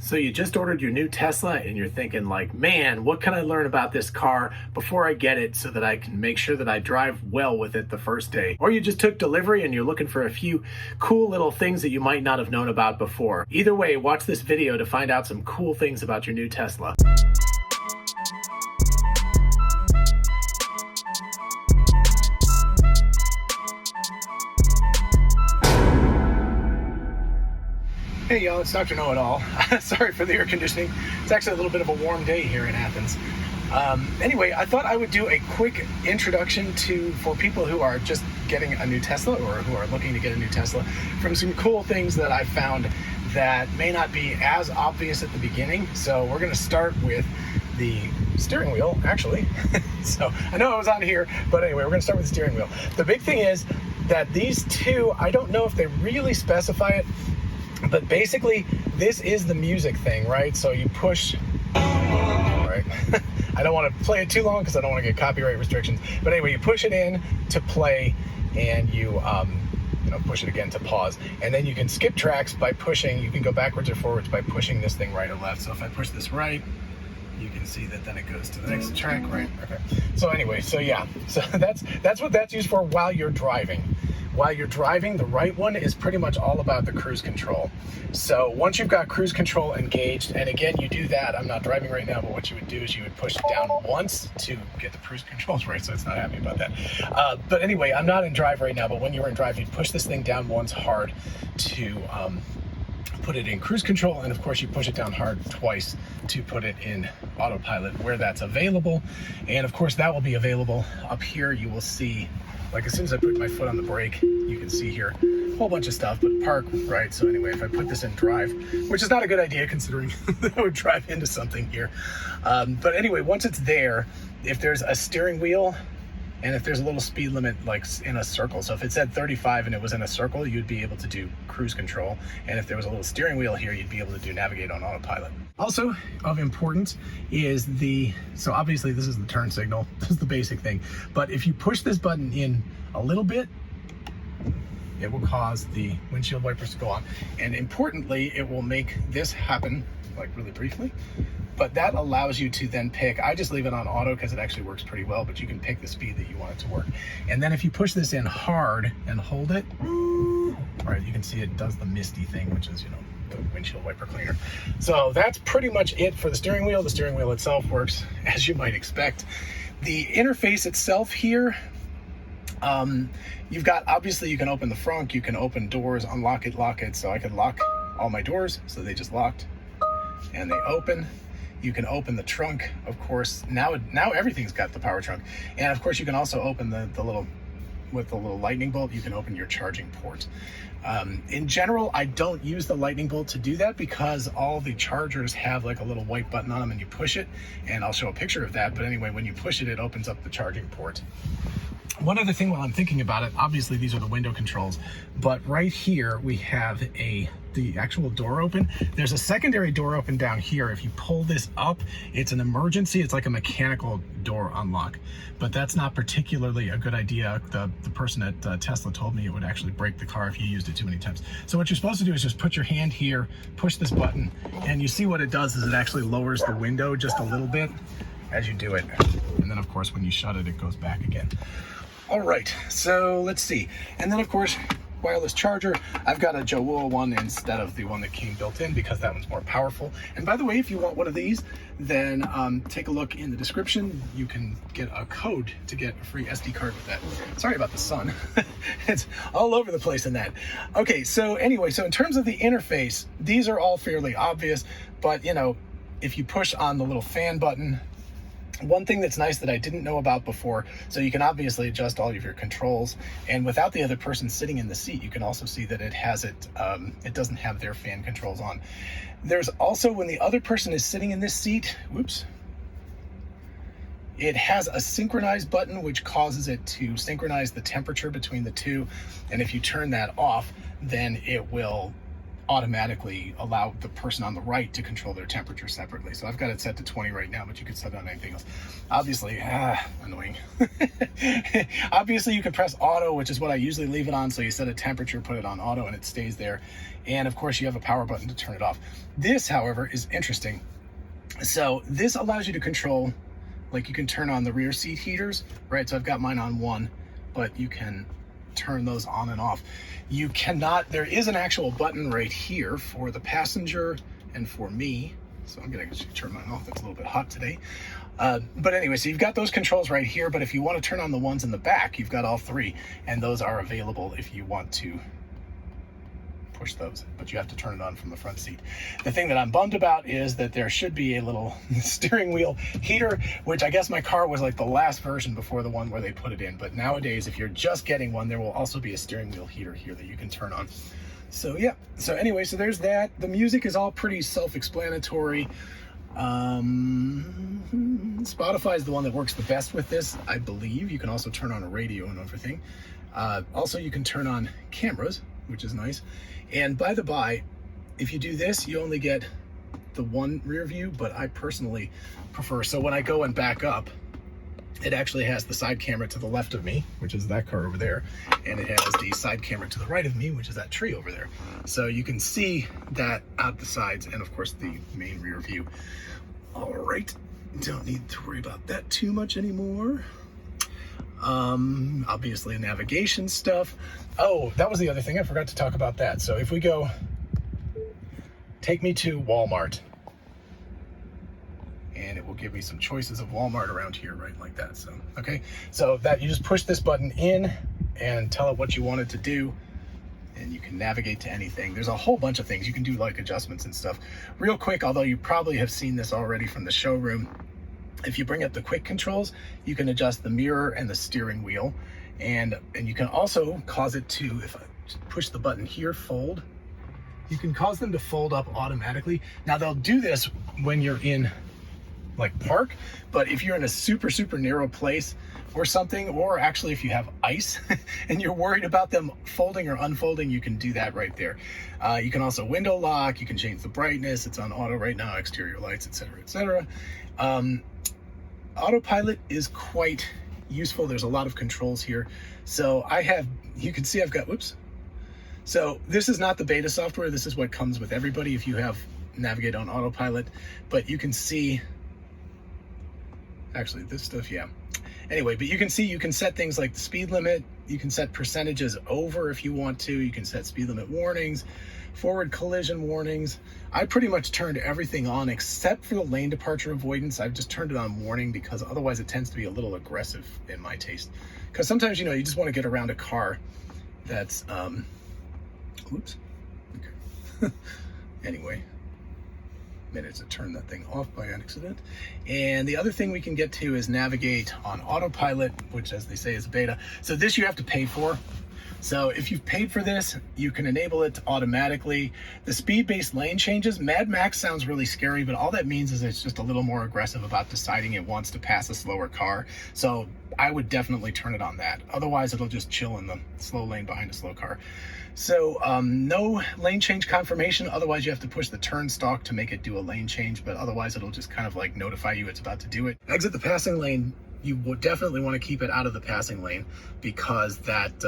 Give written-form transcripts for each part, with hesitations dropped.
So you just ordered your new Tesla and you're thinking like, man, what can I learn about this car before I get it so that I can make sure that I drive well with it the first day? Or you just took delivery and you're looking for a few cool little things that you might not have known about before. Either way, watch this video to find out some cool things about your new Tesla. Hey y'all, it's Dr. Know-It-All. Sorry for the air conditioning. It's actually a little bit of a warm day here in Athens. Anyway, I thought I would do a quick introduction for people who are just getting a new Tesla or who are looking to get a new Tesla from some cool things that I found that may not be as obvious at the beginning. So we're going to start with the steering wheel, actually. So I know I was on here, but anyway, we're going to start with the steering wheel. The big thing is that these two, I don't know if they really specify it, but basically, this is the music thing, right? So you push, right? I don't want to play it too long because I don't want to get copyright restrictions. But anyway, you push it in to play, and you push it again to pause. And then you can skip tracks by pushing. You can go backwards or forwards by pushing this thing right or left. So if I push this right, you can see that then it goes to the next track, right? Okay. So anyway, so yeah, so that's what that's used for while you're driving. While you're driving, the right one is pretty much all about the cruise control. So once you've got cruise control engaged, and again, you do that, I'm not driving right now, but what you would do is you would push it down once to get the cruise controls right, so it's not happy about that. But anyway, I'm not in drive right now, but when you're in drive, you'd push this thing down once hard to put it in cruise control, and of course you push it down hard twice to put it in autopilot where that's available. And of course that will be available up here. You will see, like as soon as I put my foot on the brake, you can see here a whole bunch of stuff, but park, right? So anyway, if I put this in drive, which is not a good idea considering I would drive into something here. But anyway, once it's there, if there's a steering wheel and if there's a little speed limit like in a circle, so if it said 35 and it was in a circle, you'd be able to do cruise control. And if there was a little steering wheel here, you'd be able to do navigate on autopilot. Also of importance is so obviously this is the turn signal, this is the basic thing, but if you push this button in a little bit, it will cause the windshield wipers to go on. And importantly, it will make this happen, like really briefly, but that allows you to then pick, I just leave it on auto because it actually works pretty well, but you can pick the speed that you want it to work. And then if you push this in hard and hold it, right, you can see it does the misty thing, which is, the windshield wiper cleaner. So that's pretty much it for the steering wheel. The steering wheel itself works as you might expect. The interface itself here, you've got, obviously you can open the front, you can open doors, unlock it, lock it. So I could lock all my doors, so they just locked and they open. You can open the trunk, of course. Now everything's got the power trunk. And of course you can also open the little, with the little lightning bolt, you can open your charging port. In general, I don't use the lightning bolt to do that because all the chargers have like a little white button on them and you push it, and I'll show a picture of that. But anyway, when you push it, it opens up the charging port. One other thing while I'm thinking about it, obviously these are the window controls, but right here we have the actual door open. There's a secondary door open down here. If you pull this up, it's an emergency. It's like a mechanical door unlock, but that's not particularly a good idea. The person at Tesla told me it would actually break the car if you used it too many times. So what you're supposed to do is just put your hand here, push this button, and you see what it does is it actually lowers the window just a little bit as you do it. And then of course, when you shut it, it goes back again. All right, so let's see. And then of course, wireless charger. I've got a Jawua one instead of the one that came built in because that one's more powerful. And by the way, if you want one of these, then take a look in the description. You can get a code to get a free SD card with that. Sorry about the sun. It's all over the place in that. Okay, so anyway, so in terms of the interface, these are all fairly obvious, but if you push on the little fan button, one thing that's nice that I didn't know about before, so you can obviously adjust all of your controls, and without the other person sitting in the seat, you can also see that it doesn't have their fan controls on. There's also, when the other person is sitting in this seat, it has a synchronize button, which causes it to synchronize the temperature between the two. And if you turn that off, then it will automatically allow the person on the right to control their temperature separately. So I've got it set to 20 right now, but you could set it on anything else. Obviously, annoying. Obviously, you can press auto, which is what I usually leave it on. So you set a temperature, put it on auto, and it stays there. And of course, you have a power button to turn it off. This, however, is interesting. So this allows you to control, like you can turn on the rear seat heaters, right? So I've got mine on 1, but you can turn those on and off. You cannot, there is an actual button right here for the passenger and for me. So I'm gonna turn mine off, it's a little bit hot today. But anyway, so you've got those controls right here, but if you want to turn on the ones in the back, you've got all 3, and those are available if you want to push those, but you have to turn it on from the front seat. The thing that I'm bummed about is that there should be a little steering wheel heater, which I guess my car was like the last version before the one where they put it in. But nowadays, if you're just getting one, there will also be a steering wheel heater here that you can turn on. So yeah, so anyway, so there's that. The music is all pretty self-explanatory. Spotify is the one that works the best with this, I believe. You can also turn on a radio and everything. Also, you can turn on cameras, which is nice. And by the by, if you do this, you only get the one rear view, but I personally prefer. So when I go and back up, it actually has the side camera to the left of me, which is that car over there. And it has the side camera to the right of me, which is that tree over there. So you can see that out the sides, and of course the main rear view. All right, don't need to worry about that too much anymore. Obviously navigation stuff. Oh, that was the other thing. I forgot to talk about that. So if we go, take me to Walmart, and it will give me some choices of Walmart around here, right? Like that. So, okay. So that you just push this button in and tell it what you want it to do, and you can navigate to anything. There's a whole bunch of things. You can do like adjustments and stuff. Real quick, although you probably have seen this already from the showroom, if you bring up the quick controls, you can adjust the mirror and the steering wheel. And you can also cause it to, if I push the button here, fold, you can cause them to fold up automatically. Now they'll do this when you're in like park, but if you're in a super narrow place or something, or actually if you have ice and you're worried about them folding or unfolding, you can do that right there. You can also window lock, you can change the brightness, it's on auto right now, exterior lights, etc. Autopilot is quite useful. There's a lot of controls here. So you can see I've got, whoops. So this is not the beta software. This is what comes with everybody if you have Navigate on Autopilot, but you can see, actually this stuff, yeah. Anyway, but you can see you can set things like the speed limit. You can set percentages over if you want to. You can set speed limit warnings, forward collision warnings. I pretty much turned everything on except for the lane departure avoidance. I've just turned it on warning because otherwise it tends to be a little aggressive in my taste. Because sometimes, you just want to get around a car that's, oops, okay. Anyway, minutes to turn that thing off by accident. And the other thing we can get to is Navigate on Autopilot, which, as they say, is beta. So this you have to pay for. So if you've paid for this, you can enable it automatically. The speed-based lane changes, Mad Max sounds really scary, but all that means is it's just a little more aggressive about deciding it wants to pass a slower car. So I would definitely turn it on that. Otherwise, it'll just chill in the slow lane behind a slow car. So no lane change confirmation. Otherwise, you have to push the turn stalk to make it do a lane change, but otherwise it'll just kind of like notify you it's about to do it. Exit the passing lane. You would definitely want to keep it out of the passing lane because that,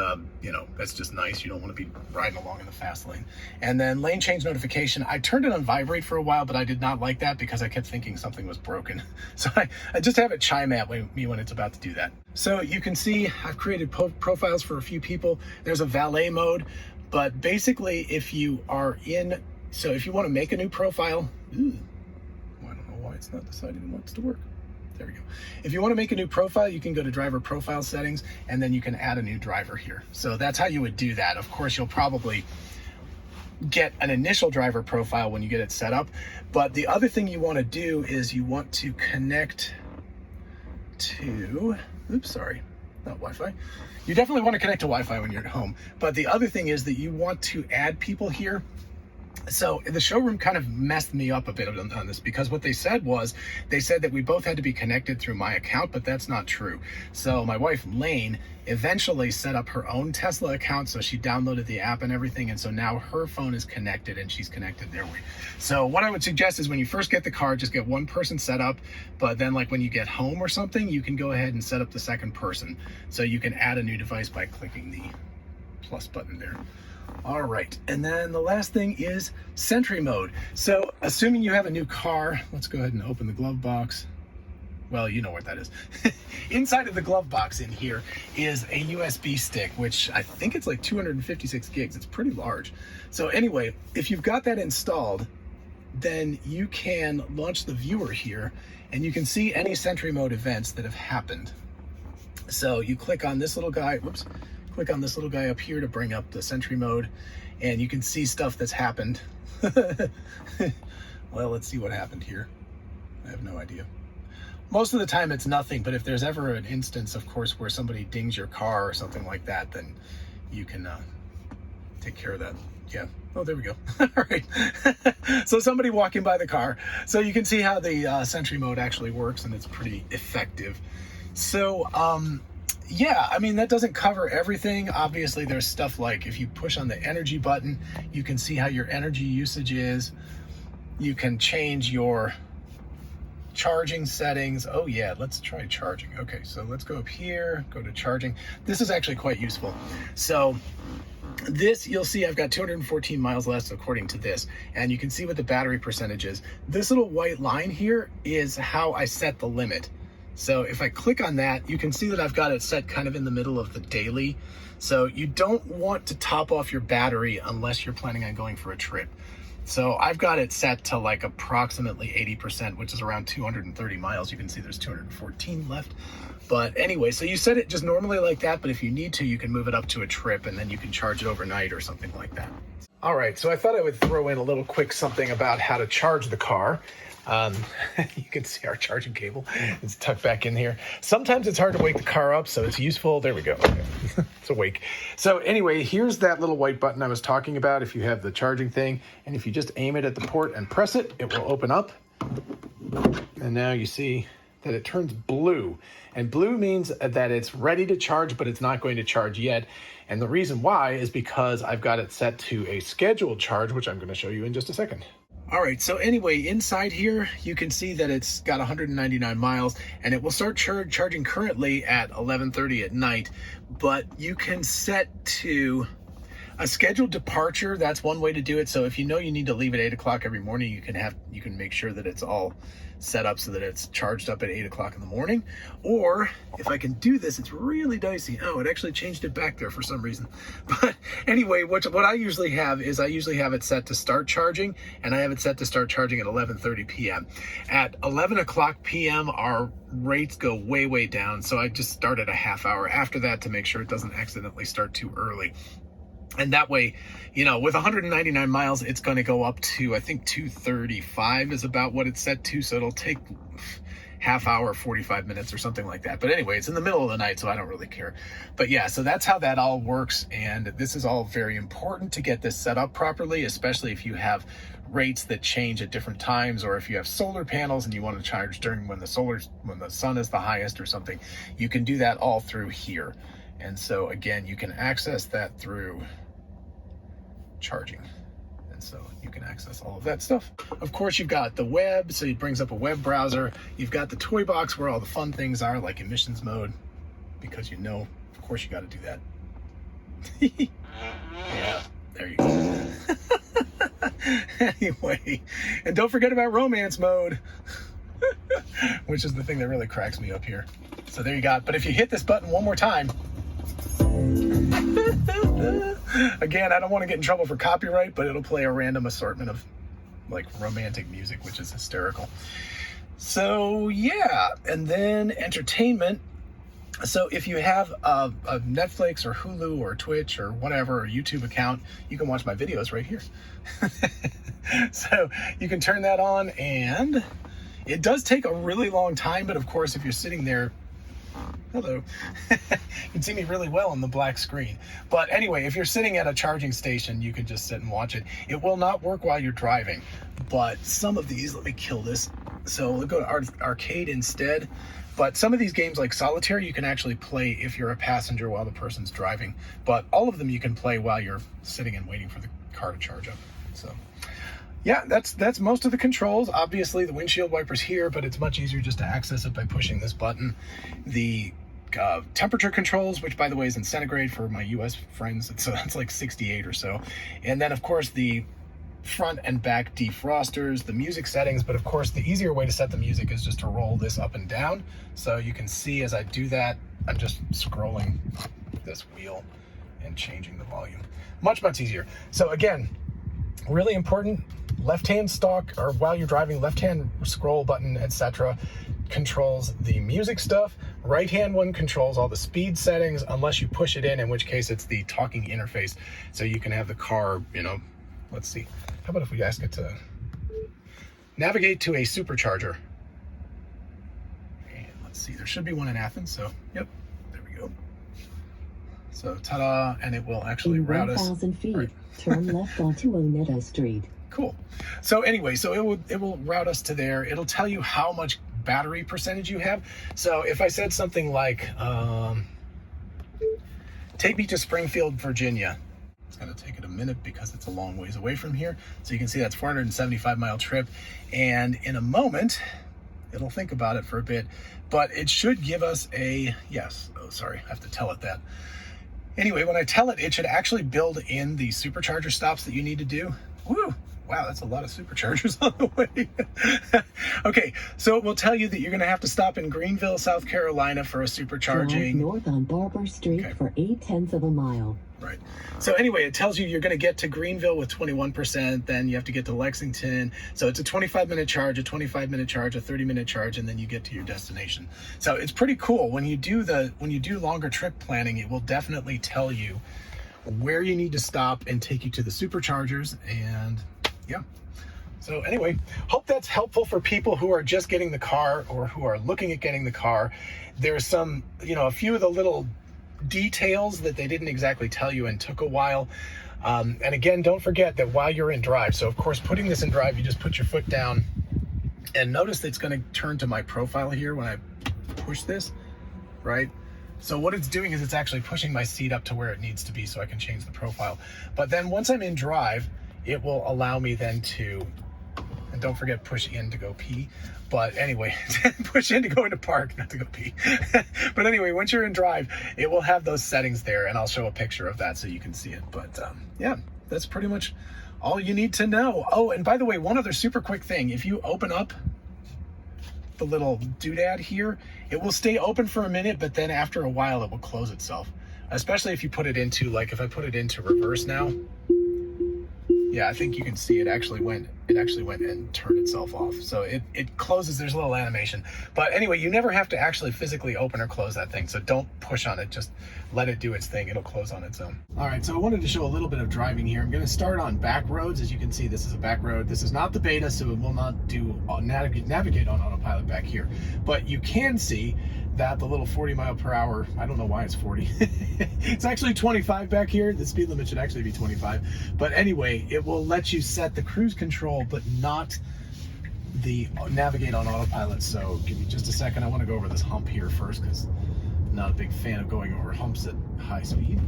that's just nice. You don't want to be riding along in the fast lane. And then lane change notification. I turned it on vibrate for a while, but I did not like that because I kept thinking something was broken. So I just have it chime at me when it's about to do that. So you can see I've created profiles for a few people. There's a valet mode, but basically if you are so if you want to make a new profile, I don't know why it's not deciding it wants to work. There we go. If you want to make a new profile, you can go to driver profile settings, and then you can add a new driver here. So that's how you would do that. Of course, you'll probably get an initial driver profile when you get it set up. But the other thing you want to do is you want to connect to, oops, sorry, not Wi-Fi. You definitely want to connect to Wi-Fi when you're at home. But the other thing is that you want to add people here. So the showroom kind of messed me up a bit on this, because what they said was, they said that we both had to be connected through my account, but that's not true. So my wife, Lane, eventually set up her own Tesla account. So she downloaded the app and everything. And so now her phone is connected and she's connected their way. So what I would suggest is when you first get the car, just get one person set up. But then like when you get home or something, you can go ahead and set up the second person. So you can add a new device by clicking the plus button there. All right, and then the last thing is Sentry mode. So assuming you have a new car, let's go ahead and open the glove box. Well, you know what that is. Inside of the glove box in here is a USB stick, which I think it's like 256 gigs. It's pretty large. So anyway, if you've got that installed, then you can launch the viewer here and you can see any Sentry mode events that have happened. So you click on this little guy, whoops, click on this little guy up here to bring up the Sentry mode, and you can see stuff that's happened. Well, let's see what happened here. I have no idea. Most of the time it's nothing, but if there's ever an instance, of course, where somebody dings your car or something like that, then you can take care of that. Yeah. Oh, there we go. All right. So somebody walking by the car. So you can see how the Sentry mode actually works, and it's pretty effective. So, yeah, I mean, that doesn't cover everything. Obviously, there's stuff like if you push on the energy button, you can see how your energy usage is. You can change your charging settings. Oh yeah, let's try charging. Okay, so let's go up here, go to charging. This is actually quite useful. So this, you'll see I've got 214 miles left according to this, and you can see what the battery percentage is. This little white line here is how I set the limit. So if I click on that, you can see that I've got it set kind of in the middle of the daily. So you don't want to top off your battery unless you're planning on going for a trip. So I've got it set to like approximately 80%, which is around 230 miles. You can see there's 214 left. But anyway, so you set it just normally like that, but if you need to, you can move it up to a trip and then you can charge it overnight or something like that. All right, so I thought I would throw in a little quick something about how to charge the car. You can see our charging cable. It's tucked back in here. Sometimes it's hard to wake the car up, so it's useful. There we go. Okay. It's awake. So anyway, here's that little white button I was talking about if you have the charging thing. And if you just aim it at the port and press it, it will open up. And now you see that it turns blue. And blue means that it's ready to charge, but it's not going to charge yet. And the reason why is because I've got it set to a scheduled charge, which I'm going to show you in just a second. All right, so anyway, inside here, you can see that it's got 199 miles, and it will start charging currently at 11:30 at night, but you can set to a scheduled departure. That's one way to do it. So if you know you need to leave at 8 o'clock every morning, you can make sure that it's all set up so that it's charged up at 8 o'clock in the morning. Or if I can do this, it's really dicey. Oh, it actually changed it back there for some reason. But anyway, what I usually have is I usually have it set to start charging, and I have it set to start charging at 11:30 p.m. At 11 o'clock p.m., our rates go way, way down. So I just start at a half hour after that to make sure it doesn't accidentally start too early. And that way, you know, with 199 miles, it's going to go up to, I think 235 is about what it's set to. So it'll take half hour, 45 minutes or something like that. But anyway, it's in the middle of the night, so I don't really care. But yeah, so that's how that all works. And this is all very important to get this set up properly, especially if you have rates that change at different times, or if you have solar panels and you want to charge during when the sun is the highest or something. You can do that all through here. And so again, you can access that through charging. And so you can access all of that stuff. Of course, you've got the web, so it brings up a web browser. You've got the toy box where all the fun things are, like emissions mode, because you know, of course, you got to do that. Yeah, there you go. Anyway, and don't forget about romance mode, which is the thing that really cracks me up here. So there you go. But if you hit this button one more time, again, I don't want to get in trouble for copyright, but it'll play a random assortment of like romantic music, which is hysterical. So yeah, and then entertainment. So if you have a Netflix or Hulu or Twitch or whatever, or YouTube account, you can watch my videos right here. So you can turn that on, and it does take a really long time, but of course, if you're sitting there Hello. You can see me really well on the black screen. But anyway, if you're sitting at a charging station, you can just sit and watch it. It will not work while you're driving, but some of these, let me kill this. So we'll go to arcade instead. But some of these games like solitaire, you can actually play if you're a passenger while the person's driving. But all of them you can play while you're sitting and waiting for the car to charge up. So yeah, that's most of the controls. Obviously the windshield wiper's here, but it's much easier just to access it by pushing this button. The temperature controls, which by the way is in centigrade for my US friends, it's like 68 or so. And then of course the front and back defrosters, the music settings, but of course the easier way to set the music is just to roll this up and down. So you can see as I do that, I'm just scrolling this wheel and changing the volume. Much easier. So again, really important, left-hand stalk, or while you're driving, left-hand scroll button, etc. controls the music stuff. Right-hand one controls all the speed settings, unless you push it in which case it's the talking interface. So you can have the car, let's see. How about if we ask it to navigate to a supercharger? And let's see, there should be one in Athens. So, yep, there we go. So, ta-da, and it will actually route us. 1,000 feet, right. Turn left onto Oneida Street. Cool. So anyway, so it will route us to there. It'll tell you how much battery percentage you have. So if I said something like, take me to Springfield, Virginia. It's going to take it a minute because it's a long ways away from here. So you can see that's 475-mile trip. And in a moment, it'll think about it for a bit, but it should give us a yes. Oh, sorry, I have to tell it that. Anyway, when I tell it, it should actually build in the supercharger stops that you need to do. Woo! Wow, that's a lot of superchargers on the way. Okay, so it will tell you that you're going to have to stop in Greenville, South Carolina for a supercharging. Drive north on Barber Street for 0.8 miles. Right. So anyway, it tells you you're going to get to Greenville with 21%, then you have to get to Lexington. So it's a 25-minute charge, a 25-minute charge, a 30-minute charge, and then you get to your destination. So it's pretty cool. When you do longer trip planning, it will definitely tell you where you need to stop and take you to the superchargers. And yeah. So anyway, hope that's helpful for people who are just getting the car or who are looking at getting the car. There's some, a few of the little details that they didn't exactly tell you and took a while. And again, don't forget that while you're in drive, so of course putting this in drive, you just put your foot down and notice that it's going to turn to my profile here when I push this, right? So what it's doing is it's actually pushing my seat up to where it needs to be so I can change the profile. But then once I'm in drive, it will allow me then to, and don't forget push in to go pee. But anyway, push in to go into park, not to go pee. But anyway, once you're in drive, it will have those settings there, and I'll show a picture of that so you can see it. But yeah, that's pretty much all you need to know. Oh, and by the way, one other super quick thing. If you open up the little doodad here, it will stay open for a minute, but then after a while, it will close itself. Especially if you put it into, like if I put it into reverse now, yeah, I think you can see it actually went and turned itself off. So it closes, there's a little animation. But anyway, you never have to actually physically open or close that thing. So don't push on it, just let it do its thing. It'll close on its own. All right, so I wanted to show a little bit of driving here. I'm gonna start on back roads. As you can see, this is a back road. This is not the beta, so it will not do navigate on autopilot back here. But you can see that the little 40-mile-per-hour, I don't know why it's 40. It's actually 25 back here. The speed limit should actually be 25. But anyway, it will let you set the cruise control, but not the navigate on autopilot. So give me just a second. I want to go over this hump here first because I'm not a big fan of going over humps at high speed.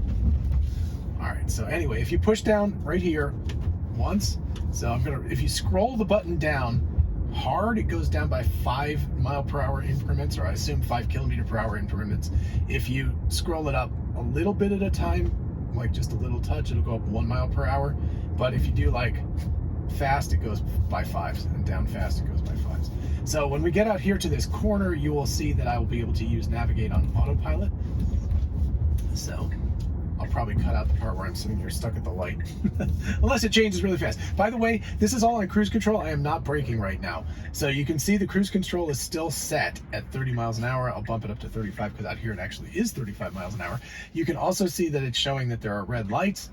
All right, so anyway, if you push down right here once, so if you scroll the button down hard, it goes down by 5-mile-per-hour increments, or I assume 5-kilometer-per-hour increments. If you scroll it up a little bit at a time, like just a little touch, it'll go up 1 mile per hour. But if you do like fast, it goes by 5s, and down fast, it goes by 5s. So when we get out here to this corner, you will see that I will be able to use navigate on autopilot. So I'll probably cut out the part where I'm sitting here stuck at the light, unless it changes really fast. By the way, this is all on cruise control. I am not braking right now. So you can see the cruise control is still set at 30 miles an hour. I'll bump it up to 35 because out here it actually is 35 miles an hour. You can also see that it's showing that there are red lights,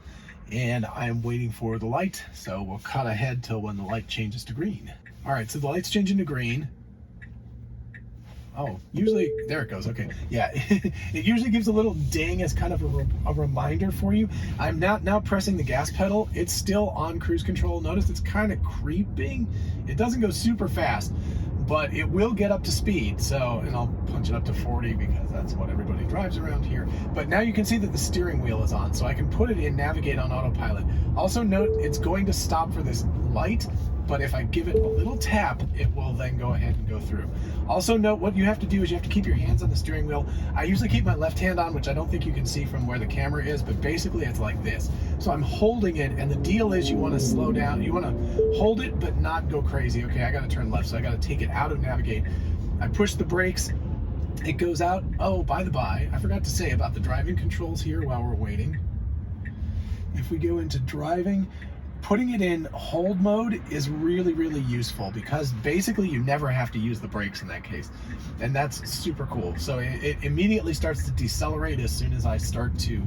and I'm waiting for the light. So we'll cut ahead till when the light changes to green. All right, so the light's changing to green. Oh, usually, there it goes. Okay. Yeah. It usually gives a little ding as kind of a reminder for you. I'm now pressing the gas pedal. It's still on cruise control. Notice it's kind of creeping. It doesn't go super fast, but it will get up to speed. So, and I'll punch it up to 40 because that's what everybody drives around here. But now you can see that the steering wheel is on, so I can put it in navigate on autopilot. Also note, it's going to stop for this light, but if I give it a little tap, it will then go ahead and go through. Also note, what you have to do is you have to keep your hands on the steering wheel. I usually keep my left hand on, which I don't think you can see from where the camera is, but basically it's like this. So I'm holding it, and the deal is you want to slow down. You want to hold it, but not go crazy. Okay, I got to turn left, so I got to take it out of navigate. I push the brakes. It goes out. Oh, by the by, I forgot to say about the driving controls here while we're waiting. If we go into driving, putting it in hold mode is really, really useful because basically you never have to use the brakes in that case. And that's super cool. So it immediately starts to decelerate as soon as I start to,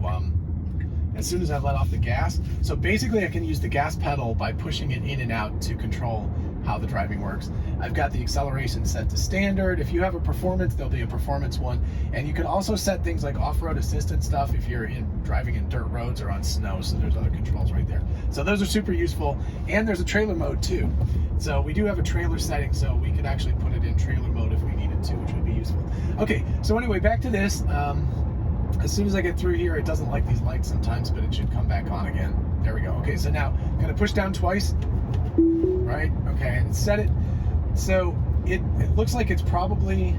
as soon as I let off the gas. So basically I can use the gas pedal by pushing it in and out to control how the driving works. I've got the acceleration set to standard. If you have a performance, there'll be a performance one. And you can also set things like off-road assistance stuff if you're driving in dirt roads or on snow. So there's other controls right there. So those are super useful. And there's a trailer mode too. So we do have a trailer setting, so we could actually put it in trailer mode if we needed to, which would be useful. Okay, so anyway, back to this. As soon as I get through here, it doesn't like these lights sometimes, but it should come back on again. There we go. Okay, so now I'm gonna push down twice. Right, okay, and set it. So it looks like it's probably,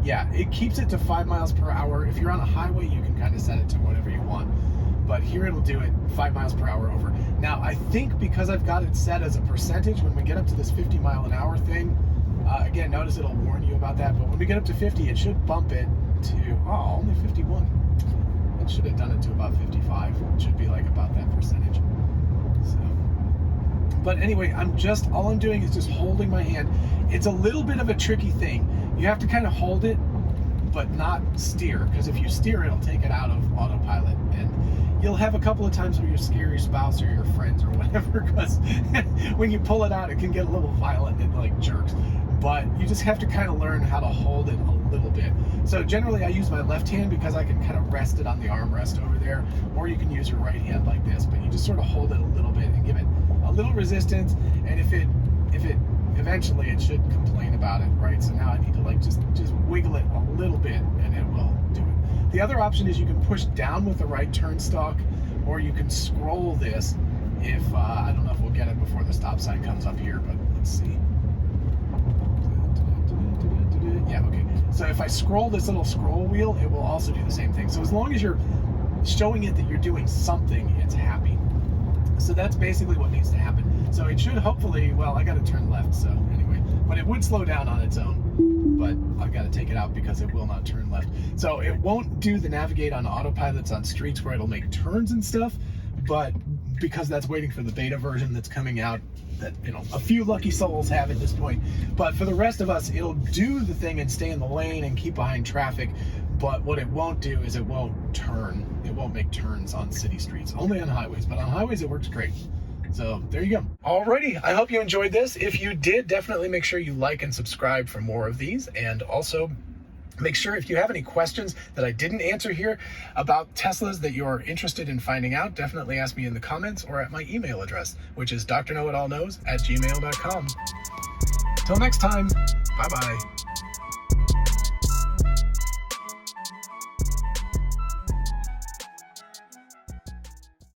yeah, it keeps it to 5 miles per hour. If you're on a highway, you can kind of set it to whatever you want. But here it'll do it 5 miles per hour over. Now, I think because I've got it set as a percentage, when we get up to this 50 mile an hour thing, again, notice it'll warn you about that, but when we get up to 50, it should bump it to, oh, only 51. It should have done it to about 55. It should be like about that percentage. So. But anyway, all I'm doing is just holding my hand. It's a little bit of a tricky thing. You have to kind of hold it, but not steer, because if you steer, it'll take it out of autopilot. And you'll have a couple of times where you scare your spouse or your friends or whatever, because when you pull it out, it can get a little violent and like jerks. But you just have to kind of learn how to hold it a little bit. So generally I use my left hand because I can kind of rest it on the armrest over there, or you can use your right hand like this, but you just sort of hold it a little bit and give it a little resistance, and if it eventually it should complain about it, right? So now I need to like just wiggle it a little bit and it will do it. The other option is you can push down with the right turn stalk, or you can scroll this if I don't know if we'll get it before the stop sign comes up here, but let's see. Yeah, okay. So if I scroll this little scroll wheel, it will also do the same thing. So as long as you're showing it that you're doing something, it's happy. So that's basically what needs to happen. So it should hopefully, well, I got to turn left, so anyway, but it would slow down on its own, but I've got to take it out because it will not turn left. So it won't do the navigate on autopilots on streets where it'll make turns and stuff, but because that's waiting for the beta version that's coming out that, you know, a few lucky souls have at this point. But for the rest of us, it'll do the thing and stay in the lane and keep behind traffic. But what it won't do is it won't turn. It won't make turns on city streets, only on highways. But on highways, it works great. So there you go. Alrighty, I hope you enjoyed this. If you did, definitely make sure you like and subscribe for more of these. And also make sure if you have any questions that I didn't answer here about Teslas that you're interested in finding out, definitely ask me in the comments or at my email address, which is DrKnowItAllKnows@gmail.com. Till next time, bye-bye.